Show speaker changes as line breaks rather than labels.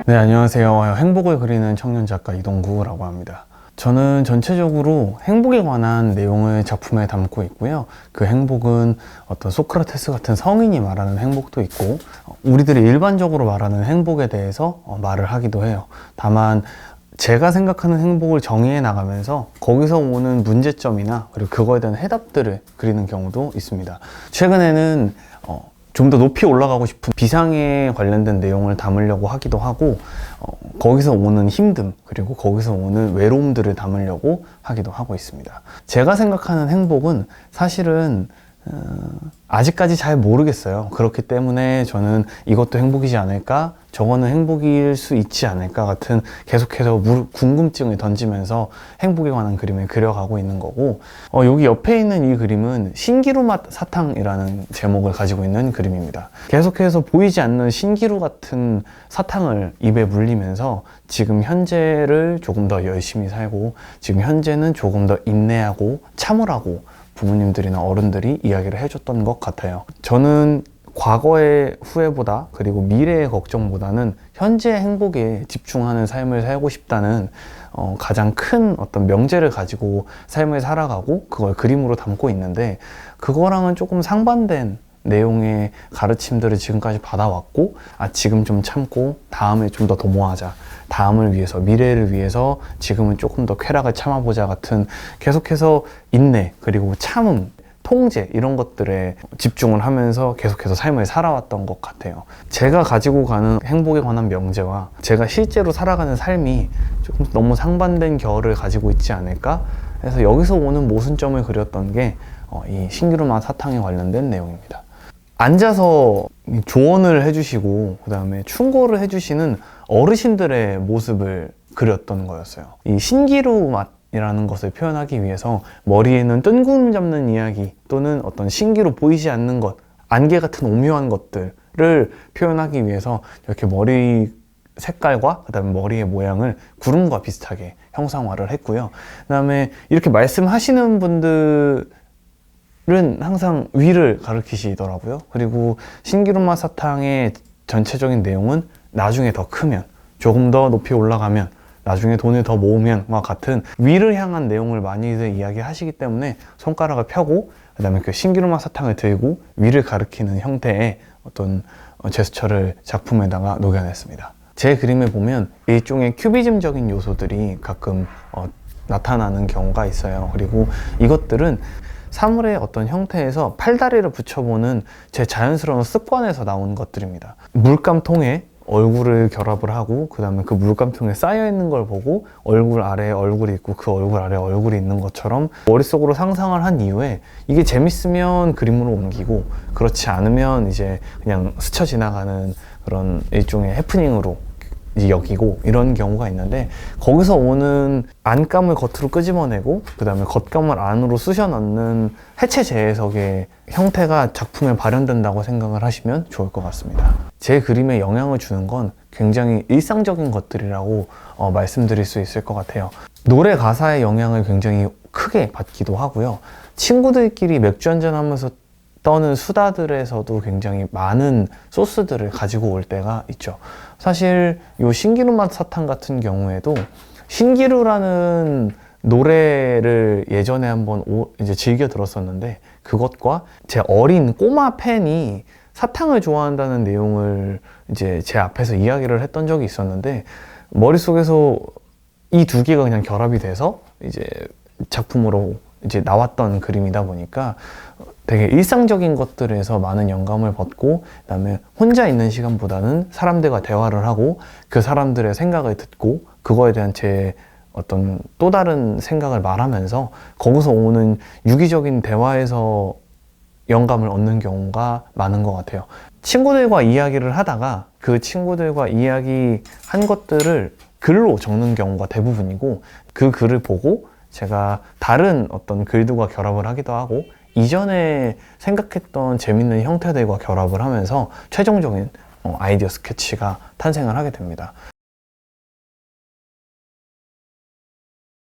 네, 안녕하세요. 행복을 그리는 청년 작가 이동구라고 합니다. 저는 전체적으로 행복에 관한 내용을 작품에 담고 있고요. 그 행복은 어떤 소크라테스 같은 성인이 말하는 행복도 있고, 우리들이 일반적으로 말하는 행복에 대해서 말을 하기도 해요. 다만 제가 생각하는 행복을 정의해 나가면서 거기서 오는 문제점이나 그리고 그거에 대한 해답들을 그리는 경우도 있습니다. 최근에는 좀 더 높이 올라가고 싶은 비상에 관련된 내용을 담으려고 하기도 하고, 거기서 오는 힘듦 그리고 거기서 오는 외로움들을 담으려고 하기도 하고 있습니다. 제가 생각하는 행복은 사실은 아직까지 잘 모르겠어요. 그렇기 때문에 저는 이것도 행복이지 않을까, 저거는 행복일 수 있지 않을까 같은 계속해서 궁금증을 던지면서 행복에 관한 그림을 그려가고 있는 거고, 여기 옆에 있는 이 그림은 신기루맛 사탕이라는 제목을 가지고 있는 그림입니다. 계속해서 보이지 않는 신기루 같은 사탕을 입에 물리면서 지금 현재를 조금 더 열심히 살고, 지금 현재는 조금 더 인내하고 참으라고 부모님들이나 어른들이 이야기를 해줬던 것 같아요. 저는 과거의 후회보다 그리고 미래의 걱정보다는 현재의 행복에 집중하는 삶을 살고 싶다는 가장 큰 어떤 명제를 가지고 삶을 살아가고 그걸 그림으로 담고 있는데, 그거랑은 조금 상반된 내용의 가르침들을 지금까지 받아왔고, 지금 좀 참고 다음에 좀 더 도모하자, 다음을 위해서, 미래를 위해서 지금은 조금 더 쾌락을 참아보자 같은 계속해서 인내 그리고 참음, 통제 이런 것들에 집중을 하면서 계속해서 삶을 살아왔던 것 같아요. 제가 가지고 가는 행복에 관한 명제와 제가 실제로 살아가는 삶이 조금 너무 상반된 결을 가지고 있지 않을까 해서 여기서 오는 모순점을 그렸던 게 이 신기루맛 사탕에 관련된 내용입니다. 앉아서 조언을 해주시고 그 다음에 충고를 해주시는 어르신들의 모습을 그렸던 거였어요. 이 신기루 맛이라는 것을 표현하기 위해서 머리에는 뜬구름 잡는 이야기 또는 어떤 신기루 보이지 않는 것, 안개 같은 오묘한 것들을 표현하기 위해서 이렇게 머리 색깔과 그 다음에 머리의 모양을 구름과 비슷하게 형상화를 했고요. 그 다음에 이렇게 말씀하시는 분들은 항상 위를 가리키시더라고요. 그리고 신기루맛 사탕의 전체적인 내용은 나중에 더 크면, 조금 더 높이 올라가면, 나중에 돈을 더 모으면과 같은 위를 향한 내용을 많이들 이야기하시기 때문에 손가락을 펴고 그 다음에 그 신기루맛 사탕을 들고 위를 가리키는 형태의 어떤 제스처를 작품에다가 녹여냈습니다. 제 그림을 보면 일종의 큐비즘적인 요소들이 가끔 나타나는 경우가 있어요. 그리고 이것들은 사물의 어떤 형태에서 팔다리를 붙여보는 제 자연스러운 습관에서 나온 것들입니다. 물감통에 얼굴을 결합을 하고 그 다음에 그 물감통에 쌓여있는 걸 보고 얼굴 아래에 얼굴이 있고 그 얼굴 아래에 얼굴이 있는 것처럼 머릿속으로 상상을 한 이후에 이게 재밌으면 그림으로 옮기고, 그렇지 않으면 이제 그냥 스쳐 지나가는 그런 일종의 해프닝으로 여기고 이런 경우가 있는데, 거기서 오는 안감을 겉으로 끄집어내고 그 다음에 겉감을 안으로 쑤셔 넣는 해체 재해석의 형태가 작품에 발현된다고 생각을 하시면 좋을 것 같습니다. 제 그림에 영향을 주는 건 굉장히 일상적인 것들이라고 말씀드릴 수 있을 것 같아요. 노래 가사의 영향을 굉장히 크게 받기도 하고요. 친구들끼리 맥주 한잔 하면서 떠는 수다들에서도 굉장히 많은 소스들을 가지고 올 때가 있죠. 사실 요 신기루맛 사탕 같은 경우에도 신기루라는 노래를 예전에 한번 이제 즐겨 들었었는데, 그것과 제 어린 꼬마 팬이 사탕을 좋아한다는 내용을 이제 제 앞에서 이야기를 했던 적이 있었는데, 머릿속에서 이 두 개가 그냥 결합이 돼서 이제 작품으로 이제 나왔던 그림이다 보니까 되게 일상적인 것들에서 많은 영감을 받고, 그 다음에 혼자 있는 시간보다는 사람들과 대화를 하고 그 사람들의 생각을 듣고 그거에 대한 제 어떤 또 다른 생각을 말하면서 거기서 오는 유기적인 대화에서 영감을 얻는 경우가 많은 것 같아요. 친구들과 이야기를 하다가 그 친구들과 이야기한 것들을 글로 적는 경우가 대부분이고, 그 글을 보고 제가 다른 어떤 글들과 결합을 하기도 하고 이전에 생각했던 재밌는 형태들과 결합을 하면서 최종적인 아이디어 스케치가 탄생을 하게 됩니다.